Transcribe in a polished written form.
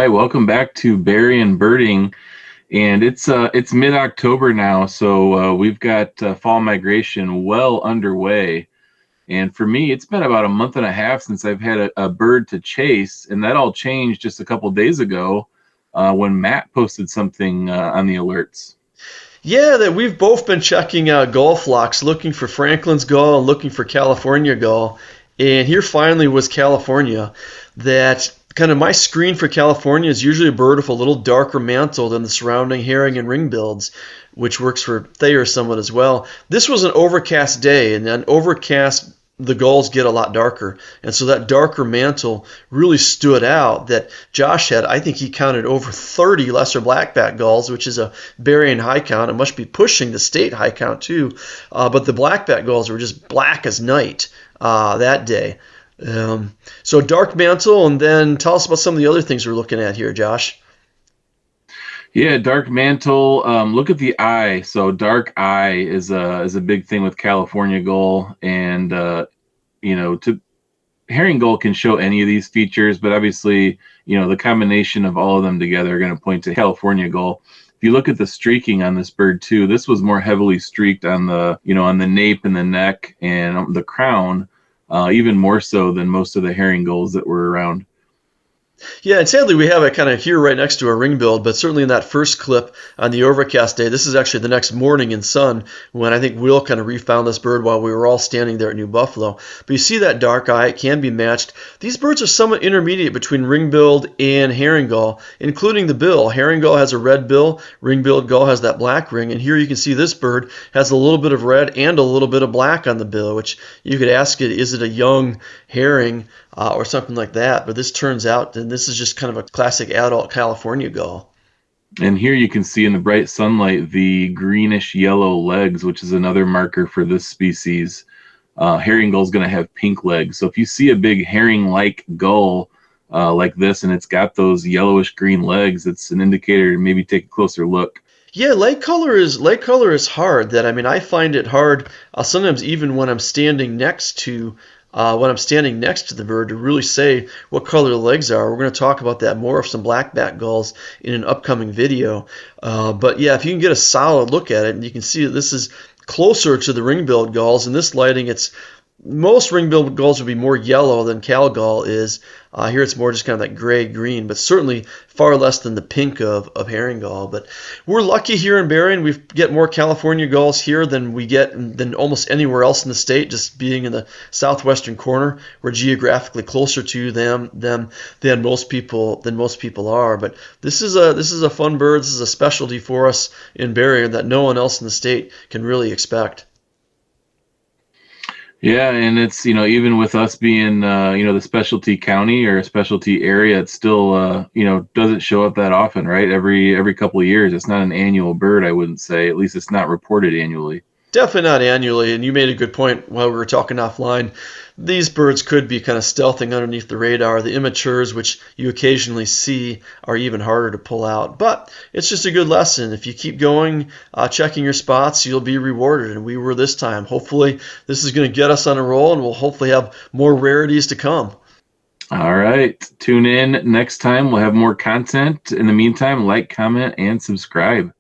right, welcome back to Berrien birding, and it's mid-October now, so we've got fall migration well underway. And for me, it's been about a month and a half since I've had a bird to chase, and that all changed just a couple days ago when Matt posted something on the alerts. Yeah, that we've both been checking out gull flocks, looking for Franklin's gull and looking for California gull. And here finally was California. That kind of my screen for California is usually a bird with a little darker mantle than the surrounding herring and ring-bills, which works for Thayer somewhat as well. This was an overcast day, and an overcast the gulls get a lot darker. And so that darker mantle really stood out that Josh had. I think he counted over 30 lesser blackback gulls, which is a Berrien high count. It must be pushing the state high count too. But the blackback gulls were just black as night that day. So dark mantle, and then tell us about some of the other things we're looking at here, Josh. Yeah, dark mantle. Look at the eye. So dark eye is a big thing with California gull, and to herring gull can show any of these features, but obviously, the combination of all of them together are going to point to California gull. If you look at the streaking on this bird too, this was more heavily streaked on the nape and the neck and the crown, even more so than most of the herring gulls that were around. Yeah, and sadly we have it kind of here right next to a ring build, but certainly in that first clip on the overcast day, this is actually the next morning in sun when I think Will kind of refound this bird while we were all standing there at New Buffalo. But you see that dark eye, it can be matched. These birds are somewhat intermediate between ring-billed and herring gull, including the bill. Herring gull has a red bill, ring-billed gull has that black ring, and here you can see this bird has a little bit of red and a little bit of black on the bill, which you could ask it, is it a young herring or something like that? But this turns out, and this is just kind of a classic adult California gull. And here you can see in the bright sunlight the greenish yellow legs, which is another marker for this species. Herring gull is going to have pink legs. So if you see a big herring-like gull like this and it's got those yellowish green legs, it's an indicator to maybe take a closer look. Yeah, leg color is hard. I find it hard sometimes even when I'm standing next to the bird to really say what color the legs are. We're going to talk about that more of some blackback gulls in an upcoming video. But yeah, if you can get a solid look at it, and you can see that this is closer to the ring-billed gulls. In this lighting, most ring-billed gulls would be more yellow than Cal gull is. Here it's more just kind of that gray-green, but certainly far less than the pink of herring gull. But we're lucky here in Berrien. We get more California gulls here than we get than almost anywhere else in the state, just being in the southwestern corner. We're geographically closer to them than most people are. But this is a fun bird. This is a specialty for us in Berrien that no one else in the state can really expect. Yeah, and it's, even with us being, the specialty county or a specialty area, it still, doesn't show up that often, right? Every couple of years. It's not an annual bird, I wouldn't say. At least it's not reported annually. Definitely not annually, and you made a good point while we were talking offline. These birds could be kind of stealthing underneath the radar. The immatures, which you occasionally see, are even harder to pull out. But it's just a good lesson. If you keep going, checking your spots, you'll be rewarded, and we were this time. Hopefully, this is going to get us on a roll, and we'll hopefully have more rarities to come. All right. Tune in next time. We'll have more content. In the meantime, like, comment, and subscribe.